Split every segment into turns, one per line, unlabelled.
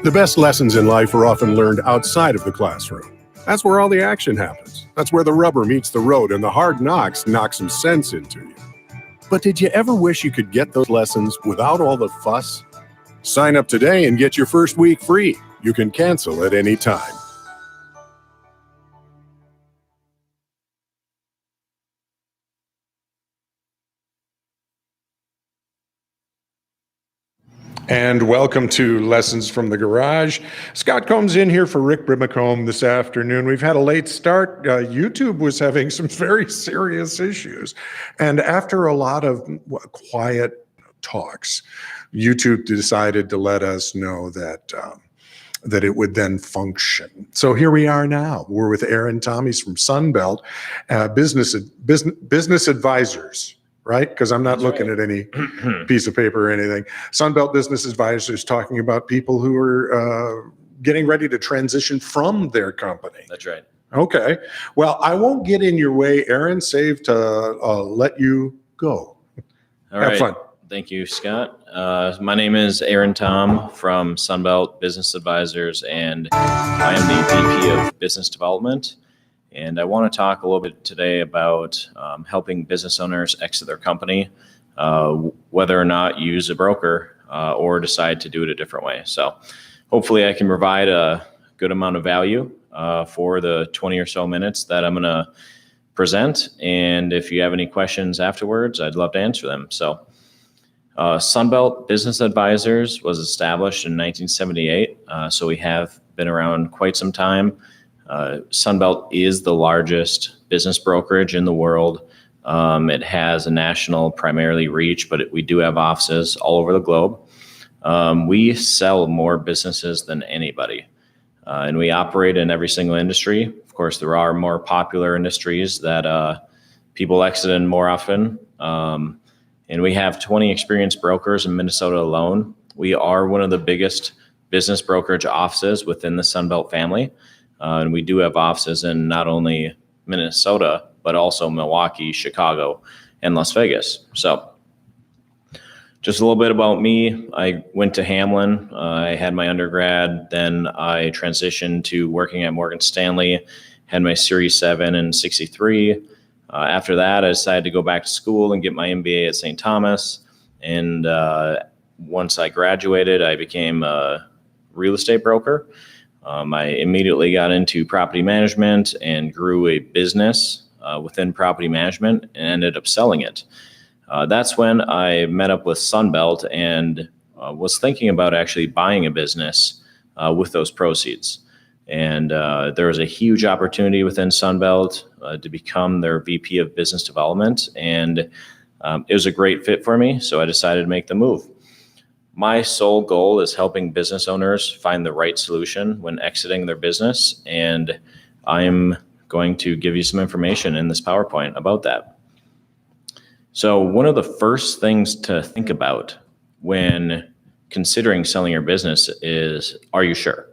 The best lessons in life are often learned outside of the classroom. That's where all the action happens. That's where the rubber meets the road and the hard knocks knock some sense into you. But did you ever wish you could get those lessons without all the fuss? Sign up today and get your first week free. You can cancel at any time. And welcome to Lessons from the Garage. Scott Combs in here for Rick Brimacombe this afternoon. We've had a late start. YouTube was having some very serious issues. And after a lot of quiet talks, YouTube decided to let us know that it would then function. So here we are now. We're with Aaron Tomies from Sunbelt Business Advisors. Right? Because I'm not looking at any piece of paper or anything. Sunbelt Business Advisors talking about people who are getting ready to transition from their company.
That's right.
Okay. Well, I won't get in your way, Aaron, save to let you go.
All
Have
right.
fun.
Thank you, Scott. My name is Aaron Tom from Sunbelt Business Advisors, and I am the VP of Business Development. And I want to talk a little bit today about helping business owners exit their company, whether or not use a broker or decide to do it a different way. So hopefully I can provide a good amount of value for the 20 or so minutes that I'm going to present. And if you have any questions afterwards, I'd love to answer them. So Sunbelt Business Advisors was established in 1978. So we have been around quite some time. Sunbelt is the largest business brokerage in the world. It has a national primarily reach, but we do have offices all over the globe. We sell more businesses than anybody, and we operate in every single industry. Of course, there are more popular industries that people exit in more often, and we have 20 experienced brokers in Minnesota alone. We are one of the biggest business brokerage offices within the Sunbelt family. And we do have offices in not only Minnesota, but also Milwaukee, Chicago, and Las Vegas. So just a little bit about me. I went to Hamlin. I had my undergrad. Then I transitioned to working at Morgan Stanley, had my Series 7 in 63. After that, I decided to go back to school and get my MBA at St. Thomas. And once I graduated, I became a real estate broker. I immediately got into property management and grew a business within property management and ended up selling it. That's when I met up with Sunbelt and was thinking about actually buying a business with those proceeds. And there was a huge opportunity within Sunbelt to become their VP of Business Development. And it was a great fit for me, so I decided to make the move. My sole goal is helping business owners find the right solution when exiting their business, and I'm going to give you some information in this PowerPoint about that. So one of the first things to think about when considering selling your business is, are you sure?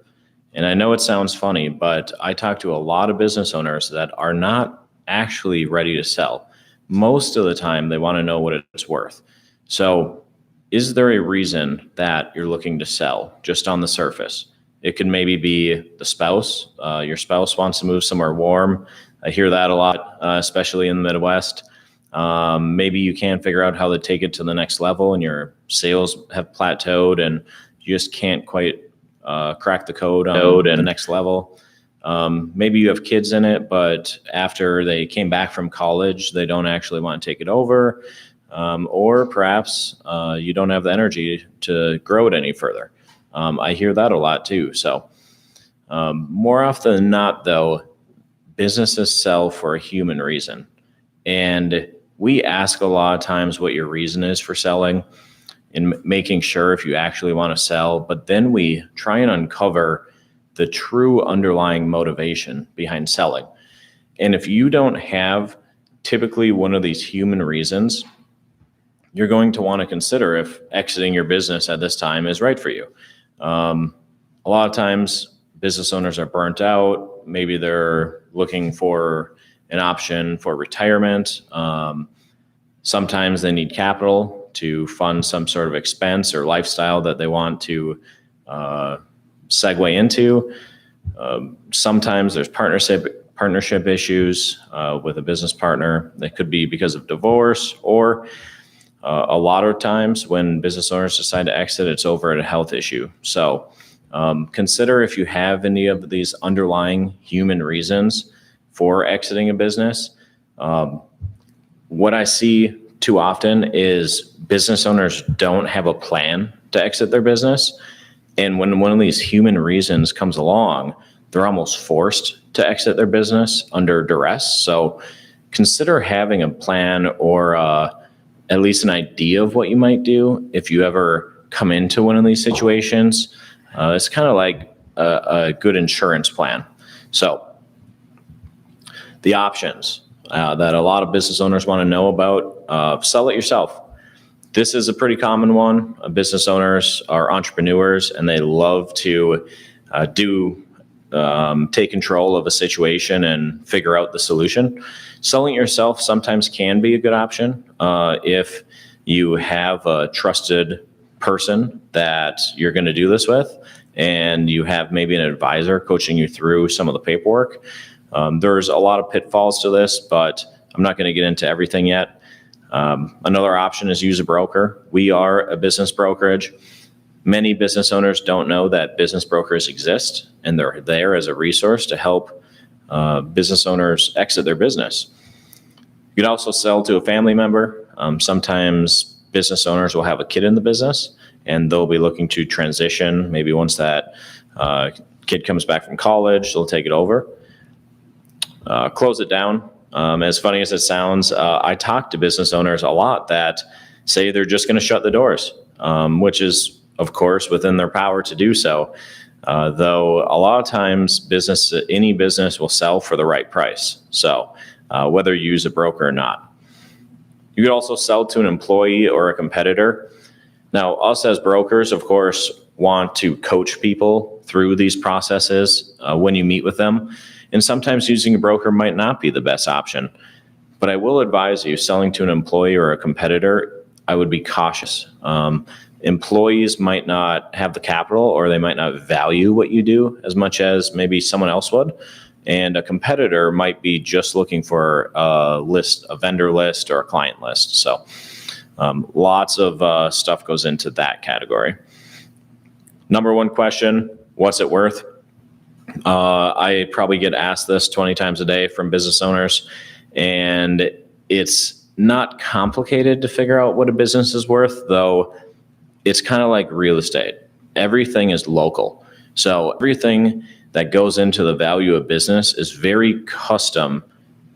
And I know it sounds funny, but I talk to a lot of business owners that are not actually ready to sell. Most of the time, they want to know what it's worth. So is there a reason that you're looking to sell just on the surface? It could maybe be the spouse. Your spouse wants to move somewhere warm. I hear that a lot, especially in the Midwest. Maybe you can't figure out how to take it to the next level and your sales have plateaued and you just can't quite crack the code on the next level. Maybe you have kids in it, but after they came back from college, they don't actually want to take it over. Or perhaps you don't have the energy to grow it any further. I hear that a lot too. So more often than not, though, businesses sell for a human reason. And we ask a lot of times what your reason is for selling and making sure if you actually want to sell. But then we try and uncover the true underlying motivation behind selling. And if you don't have typically one of these human reasons, you're going to want to consider if exiting your business at this time is right for you. A lot of times business owners are burnt out. Maybe they're looking for an option for retirement. Sometimes they need capital to fund some sort of expense or lifestyle that they want to segue into. Sometimes there's partnership issues with a business partner. That could be because of divorce, or a lot of times when business owners decide to exit, it's over a health issue. So consider if you have any of these underlying human reasons for exiting a business. What I see too often is business owners don't have a plan to exit their business. And when one of these human reasons comes along, they're almost forced to exit their business under duress. So consider having a plan, or at least an idea of what you might do if you ever come into one of these situations. It's kind of like a good insurance plan. So the options that a lot of business owners want to know about, sell it yourself. This is a pretty common one. Business owners are entrepreneurs, and they love to take control of a situation and figure out the solution. Selling it yourself sometimes can be a good option if you have a trusted person that you're going to do this with, and you have maybe an advisor coaching you through some of the paperwork. There's a lot of pitfalls to this, but I'm not going to get into everything yet. Another option is use a broker. We are a business brokerage. Many business owners don't know that business brokers exist, and they're there as a resource to help business owners exit their business. You could also sell to a family member. Sometimes business owners will have a kid in the business, and they'll be looking to transition. Maybe once that kid comes back from college, they'll take it over. Close it down. As funny as it sounds, I talk to business owners a lot that say they're just going to shut the doors, which is, of course, within their power to do so. Though a lot of times any business will sell for the right price. So whether you use a broker or not. You could also sell to an employee or a competitor. Now, us as brokers, of course, want to coach people through these processes when you meet with them. And sometimes using a broker might not be the best option. But I will advise you, selling to an employee or a competitor, I would be cautious. Employees might not have the capital, or they might not value what you do as much as maybe someone else would. And a competitor might be just looking for a vendor list or a client list. So lots of stuff goes into that category. Number one question, what's it worth? I probably get asked this 20 times a day from business owners, and it's not complicated to figure out what a business is worth, though it's kind of like real estate. Everything is local. So everything that goes into the value of business is very custom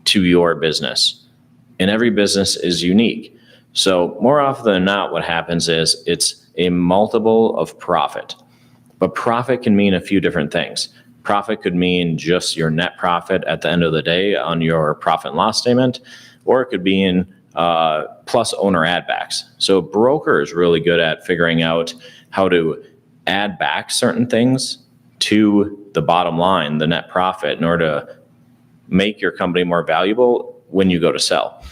to your business, and every business is unique. So more often than not, what happens is it's a multiple of profit, but profit can mean a few different things. Profit could mean just your net profit at the end of the day on your profit and loss statement, or it could be in plus owner add backs. So a broker is really good at figuring out how to add back certain things to the bottom line, the net profit, in order to make your company more valuable when you go to sell.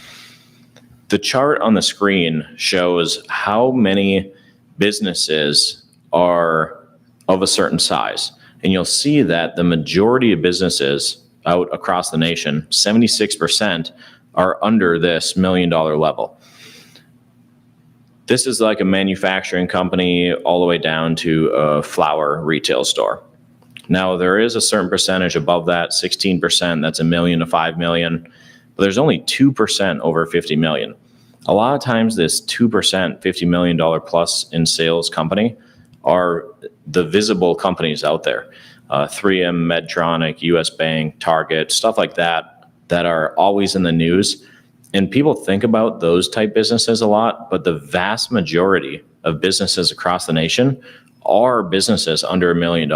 The chart on the screen shows how many businesses are of a certain size. And you'll see that the majority of businesses out across the nation, 76%, are under this $1 million level. This is like a manufacturing company all the way down to a flower retail store. Now, there is a certain percentage above that, 16%, that's $1 million to $5 million, but there's only 2% over $50 million. A lot of times this 2%, $50 million plus in sales company are the visible companies out there. 3M, Medtronic, US Bank, Target, stuff like that, that are always in the news. And people think about those type businesses a lot, but the vast majority of businesses across the nation are businesses under $1 million.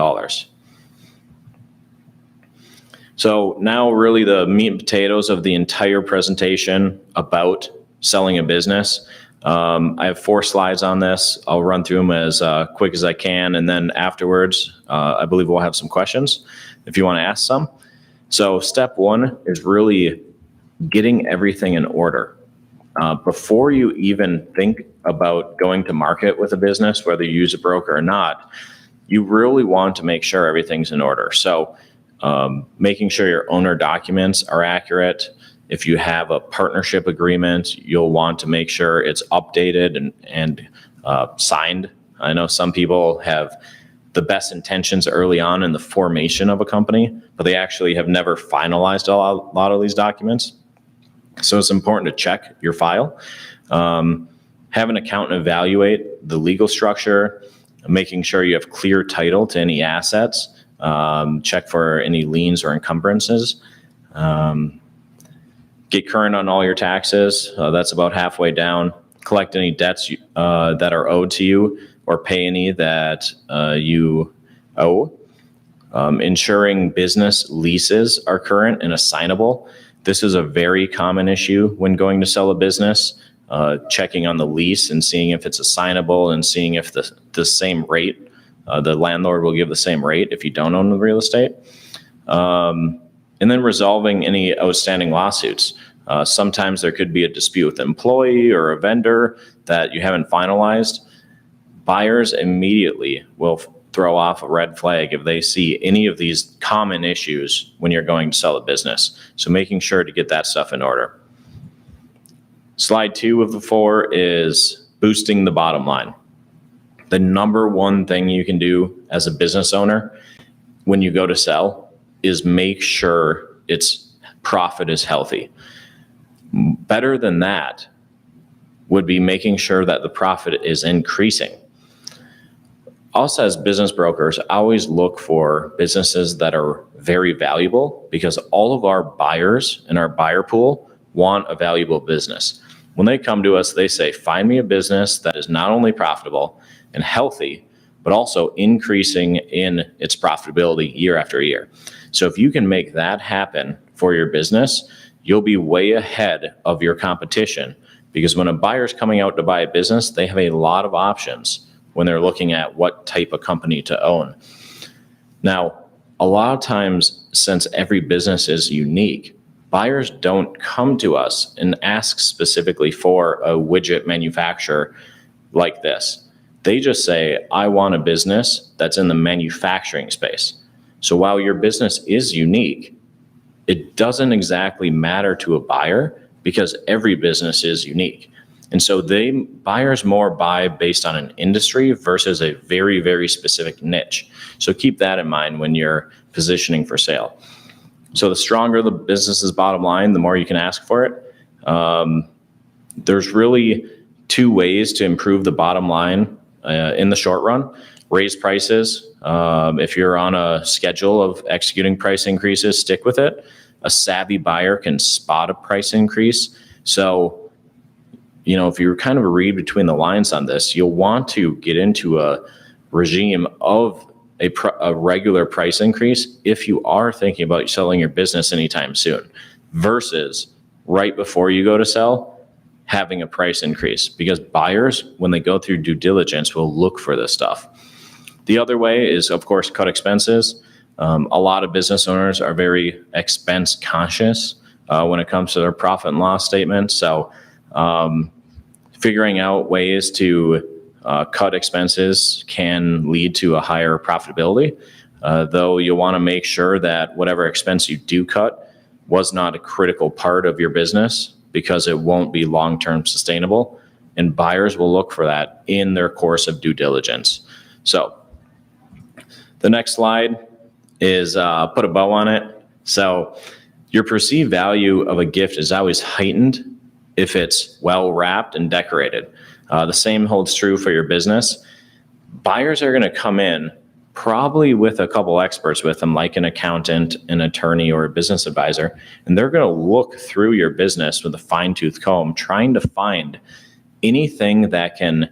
So now really the meat and potatoes of the entire presentation about selling a business. I have 4 slides on this. I'll run through them as quick as I can. And then afterwards, I believe we'll have some questions if you want to ask some. So step 1 is really getting everything in order. Before you even think about going to market with a business, whether you use a broker or not, you really want to make sure everything's in order. So making sure your owner documents are accurate. If you have a partnership agreement, you'll want to make sure it's updated and signed. I know some people have the best intentions early on in the formation of a company, but they actually have never finalized a lot of these documents. So it's important to check your file. Have an accountant evaluate the legal structure, making sure you have clear title to any assets. Check for any liens or encumbrances. Get current on all your taxes. That's about halfway down. Collect any debts that are owed to you, or pay any that you owe. Ensuring business leases are current and assignable. This is a very common issue when going to sell a business. Checking on the lease and seeing if it's assignable, and seeing if the same rate, the landlord will give the same rate if you don't own the real estate. And then resolving any outstanding lawsuits. Sometimes there could be a dispute with an employee or a vendor that you haven't finalized. Buyers immediately will throw off a red flag if they see any of these common issues when you're going to sell a business. So making sure to get that stuff in order. Slide 2 of the 4 is boosting the bottom line. The number one thing you can do as a business owner when you go to sell is make sure its profit is healthy. Better than that would be making sure that the profit is increasing. Us as business brokers always look for businesses that are very valuable, because all of our buyers in our buyer pool want a valuable business. When they come to us, they say, find me a business that is not only profitable and healthy, but also increasing in its profitability year after year. So if you can make that happen for your business, you'll be way ahead of your competition, because when a buyer's coming out to buy a business, they have a lot of options when they're looking at what type of company to own. Now, a lot of times, since every business is unique, buyers don't come to us and ask specifically for a widget manufacturer like this. They just say, I want a business that's in the manufacturing space. So while your business is unique, it doesn't exactly matter to a buyer, because every business is unique. And so buyers more buy based on an industry versus a very, very specific niche. So keep that in mind when you're positioning for sale. So the stronger the business's bottom line, the more you can ask for it. There's really 2 ways to improve the bottom line in the short run. Raise prices. If you're on a schedule of executing price increases, stick with it. A savvy buyer can spot a price increase. So, if you kind of read between the lines on this, you'll want to get into a regime of a regular price increase if you are thinking about selling your business anytime soon, versus right before you go to sell, having a price increase, because buyers, when they go through due diligence, will look for this stuff. The other way is, of course, cut expenses. A lot of business owners are very expense conscious when it comes to their profit and loss statement. So figuring out ways to cut expenses can lead to a higher profitability, though you'll want to make sure that whatever expense you do cut was not a critical part of your business, because it won't be long-term sustainable, and buyers will look for that in their course of due diligence. So the next slide is put a bow on it. So your perceived value of a gift is always heightened if it's well wrapped and decorated. The same holds true for your business. Buyers are going to come in probably with a couple experts with them, like an accountant, an attorney, or a business advisor, and they're going to look through your business with a fine-tooth comb, trying to find anything that can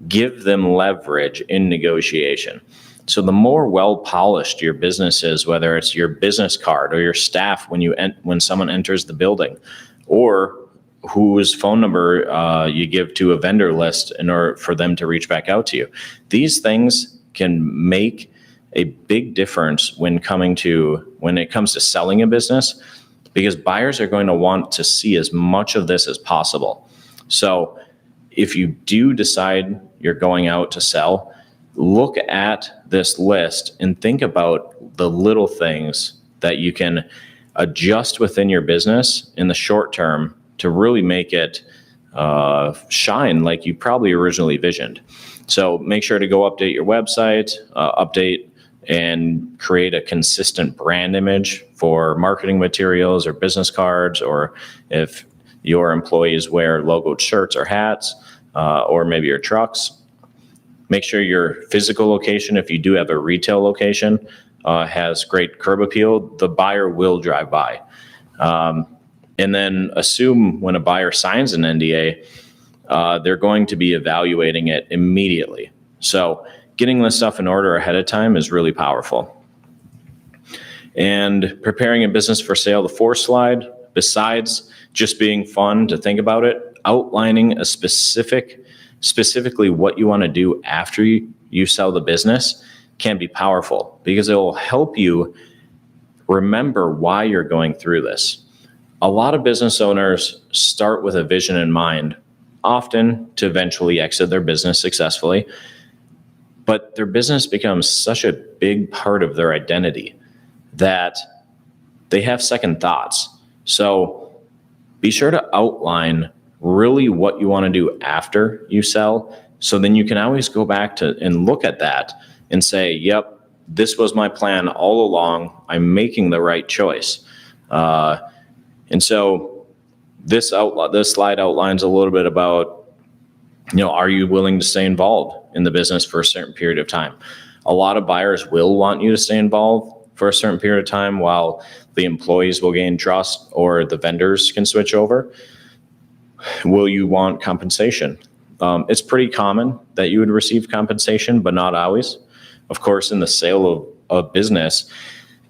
give them leverage in negotiation. So the more well-polished your business is, whether it's your business card or your staff when someone enters the building, or whose phone number you give to a vendor list in order for them to reach back out to you, these things can make a big difference when it comes to selling a business, because buyers are going to want to see as much of this as possible. So if you do decide you're going out to sell, look at this list and think about the little things that you can adjust within your business in the short term to really make it shine like you probably originally visioned. So make sure to go update your website, update and create a consistent brand image for marketing materials or business cards, or if your employees wear logoed shirts or hats, or maybe your trucks. Make sure your physical location, if you do have a retail location, has great curb appeal. The buyer will drive by. And then assume when a buyer signs an NDA, they're going to be evaluating it immediately. So getting this stuff in order ahead of time is really powerful. And preparing a business for sale, the fourth slide, besides just being fun to think about it, outlining a specifically what you want to do after you sell the business can be powerful, because it will help you remember why you're going through this. A lot of business owners start with a vision in mind, often to eventually exit their business successfully, but their business becomes such a big part of their identity that they have second thoughts. So be sure to outline really what you want to do after you sell. So then you can always go back to and look at that and say, yep, this was my plan all along. I'm making the right choice. And so this slide outlines a little bit about, are you willing to stay involved in the business for a certain period of time? A lot of buyers will want you to stay involved for a certain period of time while the employees will gain trust or the vendors can switch over. Will you want compensation? It's pretty common that you would receive compensation, but not always. Of course, in the sale of business,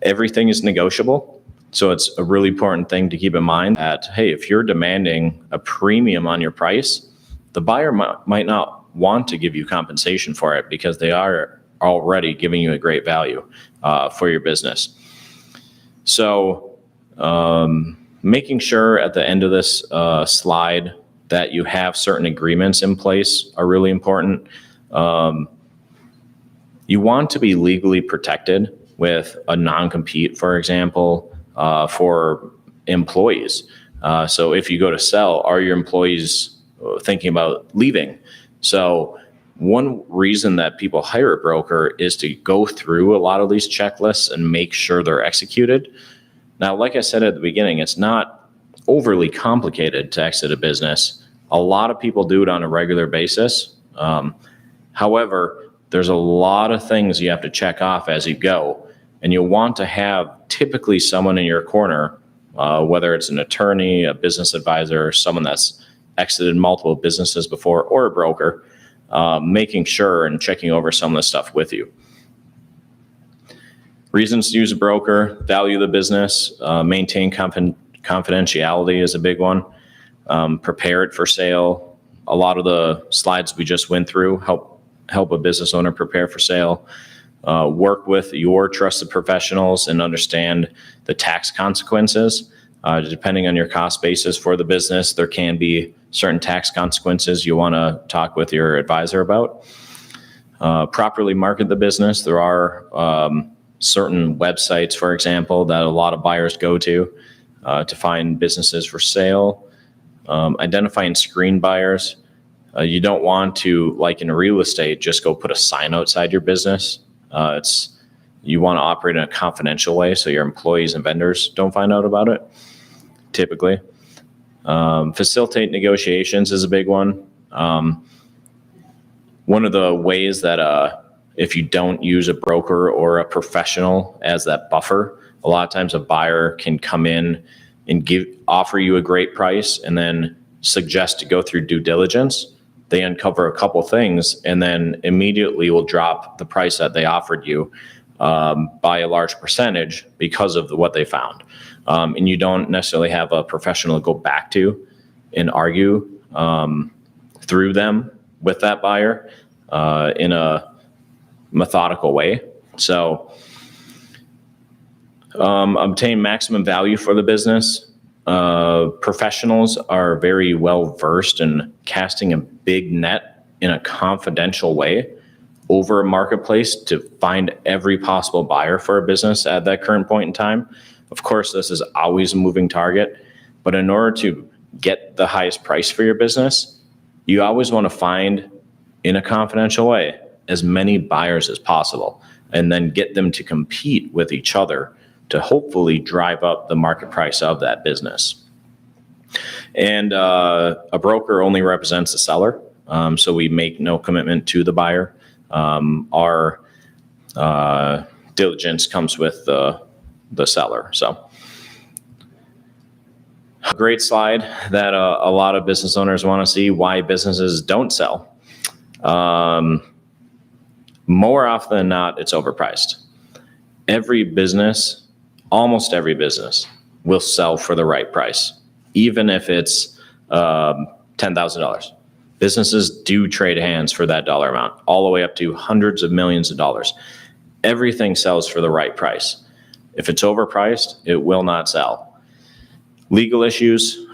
everything is negotiable. So it's a really important thing to keep in mind that, hey, if you're demanding a premium on your price, the buyer might not want to give you compensation for it because they are already giving you a great value for your business. So making sure at the end of this slide that you have certain agreements in place are really important. You want to be legally protected with a non-compete, for example, for employees. So if you go to sell, are your employees thinking about leaving? So one reason that people hire a broker is to go through a lot of these checklists and make sure they're executed. Now, like I said at the beginning, it's not overly complicated to exit a business. A lot of people do it on a regular basis. However, there's a lot of things you have to check off as you go, and you'll want to have typically someone in your corner, whether it's an attorney, a business advisor, someone that's exited multiple businesses before, or a broker, making sure and checking over some of the stuff with you. Reasons to use a broker: value the business, maintain confidentiality is a big one, prepare it for sale. A lot of the slides we just went through help a business owner prepare for sale. Work with your trusted professionals and understand the tax consequences. Depending on your cost basis for the business, there can be certain tax consequences you want to talk with your advisor about. Properly market the business. There are certain websites, for example, that a lot of buyers go to find businesses for sale. Identifying screen buyers. You don't want to, like in real estate, just go put a sign outside your business. You want to operate in a confidential way so your employees and vendors don't find out about it, typically. Facilitate negotiations is a big one. One of the ways that if you don't use a broker or a professional as that buffer, a lot of times a buyer can come in and offer you a great price and then suggest to go through due diligence. They uncover a couple things and then immediately will drop the price that they offered you by a large percentage because of what they found. And you don't necessarily have a professional to go back to and argue through them with that buyer in a methodical way. So obtain maximum value for the business. Professionals are very well versed in casting a big net in a confidential way. over a marketplace to find every possible buyer for a business at that current point in time. Of course, this is always a moving target, but in order to get the highest price for your business, you always want to find, in a confidential way, as many buyers as possible, and then get them to compete with each other to hopefully drive up the market price of that business. And a broker only represents the seller, so we make no commitment to the buyer. Our diligence comes with the seller. So a great slide that a lot of business owners want to see, why businesses don't sell. More often than not, it's overpriced. Almost every business will sell for the right price, even if it's $10,000. Businesses do trade hands for that dollar amount, all the way up to hundreds of millions of dollars. Everything sells for the right price. If it's overpriced, it will not sell. Legal issues.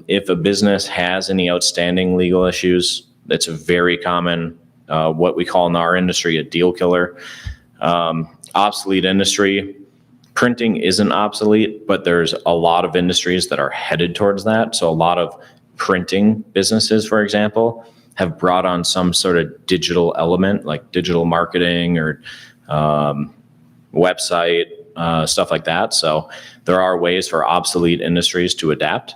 If a business has any outstanding legal issues, it's a very common, what we call in our industry, a deal killer. Obsolete industry. Printing isn't obsolete, but there's a lot of industries that are headed towards that. So a lot of printing businesses, for example, have brought on some sort of digital element, like digital marketing or website, stuff like that. So there are ways for obsolete industries to adapt.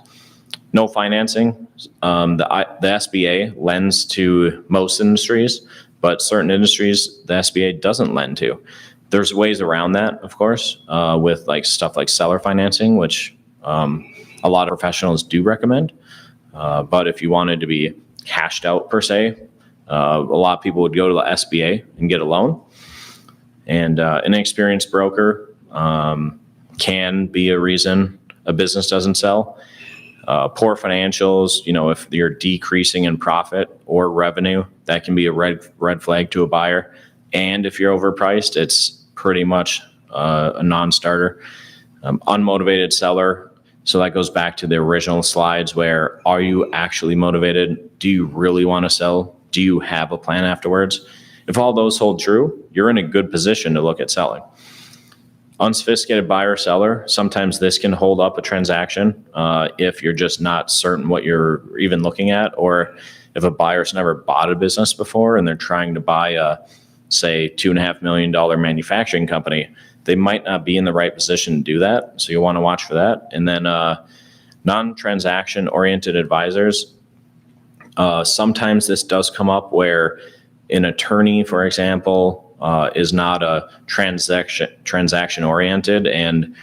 No financing. The SBA lends to most industries, but certain industries the SBA doesn't lend to. There's ways around that, of course, with like stuff like seller financing, which a lot of professionals do recommend. But if you wanted to be cashed out per se, a lot of people would go to the SBA and get a loan. And an inexperienced broker can be a reason a business doesn't sell. Poor financials, if you're decreasing in profit or revenue, that can be a red flag to a buyer. And if you're overpriced, it's pretty much a non-starter. Unmotivated seller. So that goes back to the original slides where, are you actually motivated? Do you really want to sell? Do you have a plan afterwards? If all those hold true, you're in a good position to look at selling. Unsophisticated buyer seller, sometimes this can hold up a transaction if you're just not certain what you're even looking at, or if a buyer's never bought a business before and they're trying to buy a, say, $2.5 million manufacturing company, they might not be in the right position to do that. So you want to watch for that. And then non-transaction oriented advisors. Sometimes this does come up where an attorney, for example, is not a transaction oriented and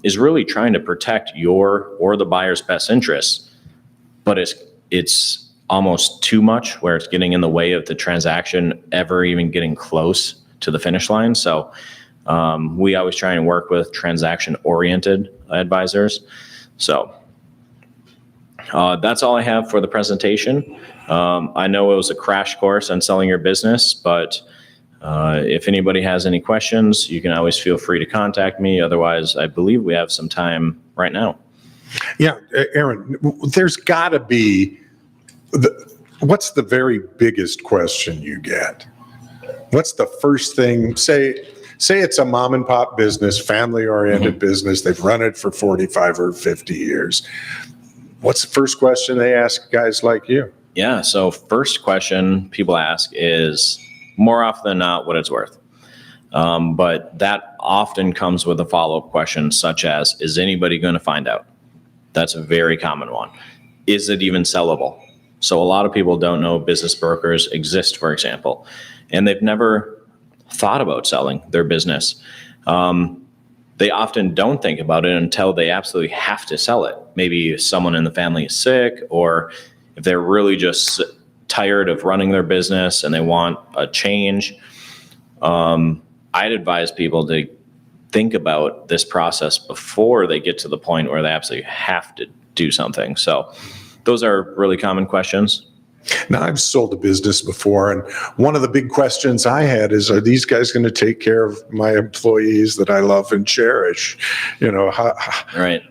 is really trying to protect your or the buyer's best interests, but it's almost too much where it's getting in the way of the transaction ever even getting close to the finish line. So we always try and work with transaction oriented advisors. So that's all I have for the presentation. I know it was a crash course on selling your business, but if anybody has any questions, you can always feel free to contact me. Otherwise, I believe we have some time right now.
Yeah, Aaron, there's got to be, what's the very biggest question you get? What's the first thing, say it's a mom and pop business, family oriented business. They've run it for 45 or 50 years. What's the first question they ask guys like you?
Yeah. So first question people ask is, more often than not, what it's worth. But that often comes with a follow-up question such as, is anybody going to find out? That's a very common one. Is it even sellable? So a lot of people don't know business brokers exist, for example, and they've never thought about selling their business. They often don't think about it until they absolutely have to sell it. Maybe someone in the family is sick, or if they're really just tired of running their business and they want a change. I'd advise people to think about this process before they get to the point where they absolutely have to do something. So those are really common questions.
Now, I've sold a business before, and one of the big questions I had is, are these guys going to take care of my employees that I love and cherish?
Right.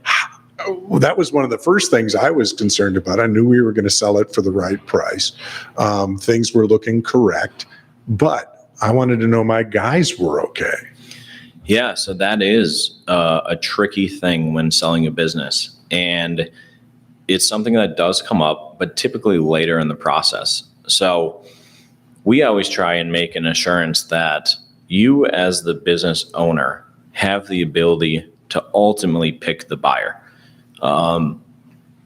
That was one of the first things I was concerned about. I knew we were going to sell it for the right price. Things were looking correct. but I wanted to know my guys were okay.
Yeah, so that is a tricky thing when selling a business. And it's something that does come up, but typically later in the process. So we always try and make an assurance that you, as the business owner, have the ability to ultimately pick the buyer.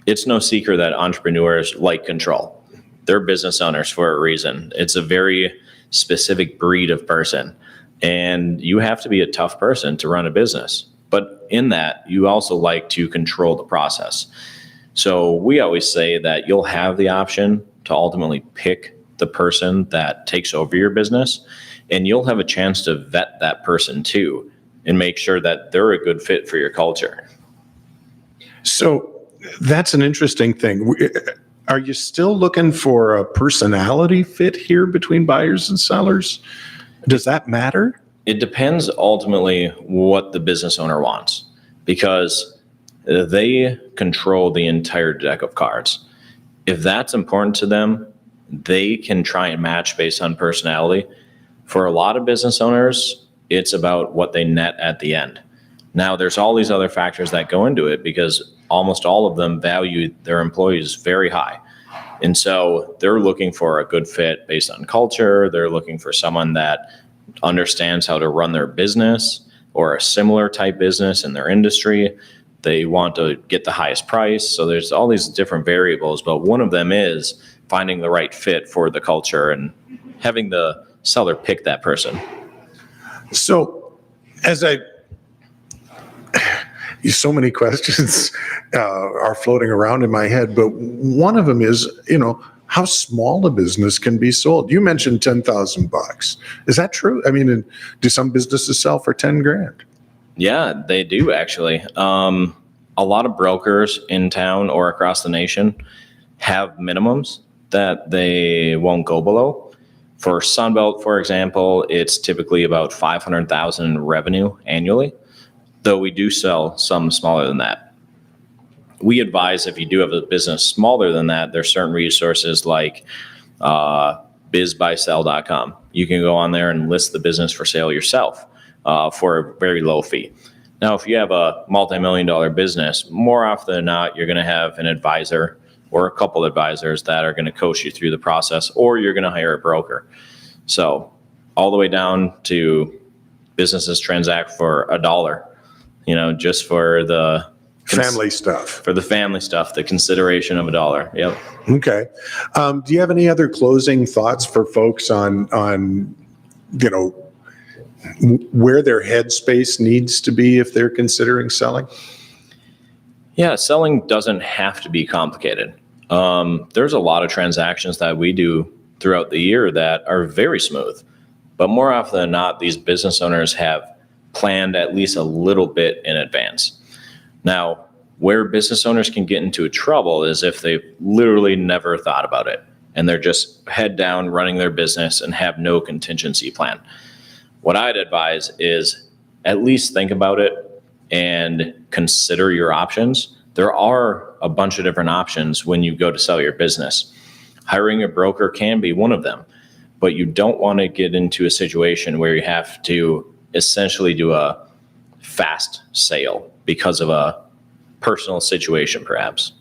It's no secret that entrepreneurs like control. They're business owners for a reason. It's a very specific breed of person. And you have to be a tough person to run a business. But in that, you also like to control the process. So we always say that you'll have the option to ultimately pick the person that takes over your business, and you'll have a chance to vet that person too and make sure that they're a good fit for your culture.
So that's an interesting thing. Are you still looking for a personality fit here between buyers and sellers? Does that matter?
It depends ultimately what the business owner wants, because they control the entire deck of cards. If that's important to them, they can try and match based on personality. For a lot of business owners, it's about what they net at the end. Now, there's all these other factors that go into it because almost all of them value their employees very high. And so they're looking for a good fit based on culture. They're looking for someone that understands how to run their business or a similar type business in their industry. They want to get the highest price. So there's all these different variables, but one of them is finding the right fit for the culture and having the seller pick that person.
So so many questions are floating around in my head, but one of them is, how small a business can be sold. You mentioned $10,000. Is that true? I mean, do some businesses sell for 10 grand?
Yeah, they do actually. A lot of brokers in town or across the nation have minimums that they won't go below. For Sunbelt, for example, it's typically about $500,000 in revenue annually, though we do sell some smaller than that. We advise if you do have a business smaller than that, there's certain resources like bizbuysell.com. You can go on there and list the business for sale yourself for a very low fee. Now, if you have a multi-million-dollar business, more often than not, you're going to have an advisor or a couple of advisors that are going to coach you through the process, or you're going to hire a broker. So all the way down to businesses transact for $1, just for the
family stuff.
For the family stuff, the consideration of $1. Yep.
Okay. Do you have any other closing thoughts for folks on where their headspace needs to be if they're considering selling?
Yeah, selling doesn't have to be complicated. There's a lot of transactions that we do throughout the year that are very smooth, but more often than not, these business owners have planned at least a little bit in advance. Now, where business owners can get into trouble is if they've literally never thought about it and they're just head down running their business and have no contingency plan. What I'd advise is at least think about it and consider your options. There are a bunch of different options when you go to sell your business. Hiring a broker can be one of them, but you don't want to get into a situation where you have to essentially do a fast sale because of a personal situation, perhaps.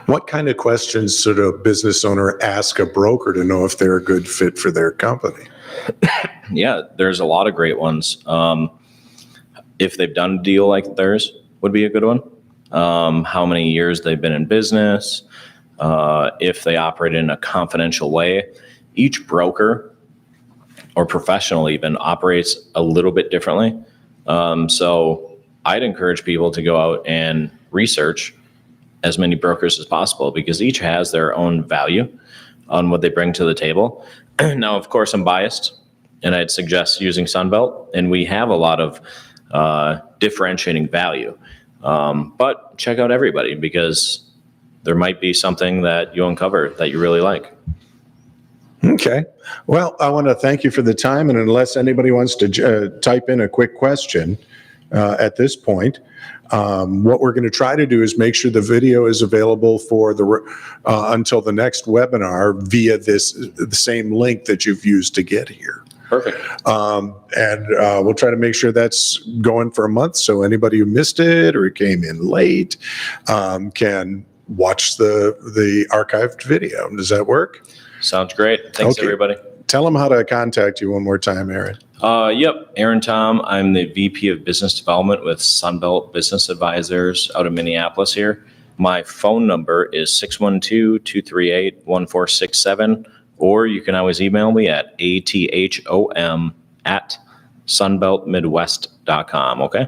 What kind of questions should a business owner ask a broker to know if they're a good fit for their company?
Yeah, there's a lot of great ones. If they've done a deal like theirs would be a good one. How many years they've been in business, if they operate in a confidential way. Each broker or professional even operates a little bit differently. So I'd encourage people to go out and research as many brokers as possible because each has their own value on what they bring to the table. Now, of course, I'm biased and I'd suggest using Sunbelt, and we have a lot of differentiating value. But check out everybody because there might be something that you uncover that you really like.
Okay. Well, I want to thank you for the time. And unless anybody wants to type in a quick question, at this point. What we're going to try to do is make sure the video is available for until the next webinar via the same link that you've used to get here.
Perfect.
And we'll try to make sure that's going for a month, so anybody who missed it or came in late can watch the archived video. Does that work?
Sounds great. Thanks,
Okay.
everybody.
Tell them how to contact you one more time, Aaron.
Yep, Aaron Tom. I'm the VP of Business Development with Sunbelt Business Advisors out of Minneapolis here. My phone number is 612-238-1467, or you can always email me at athom@sunbeltmidwest.com, okay?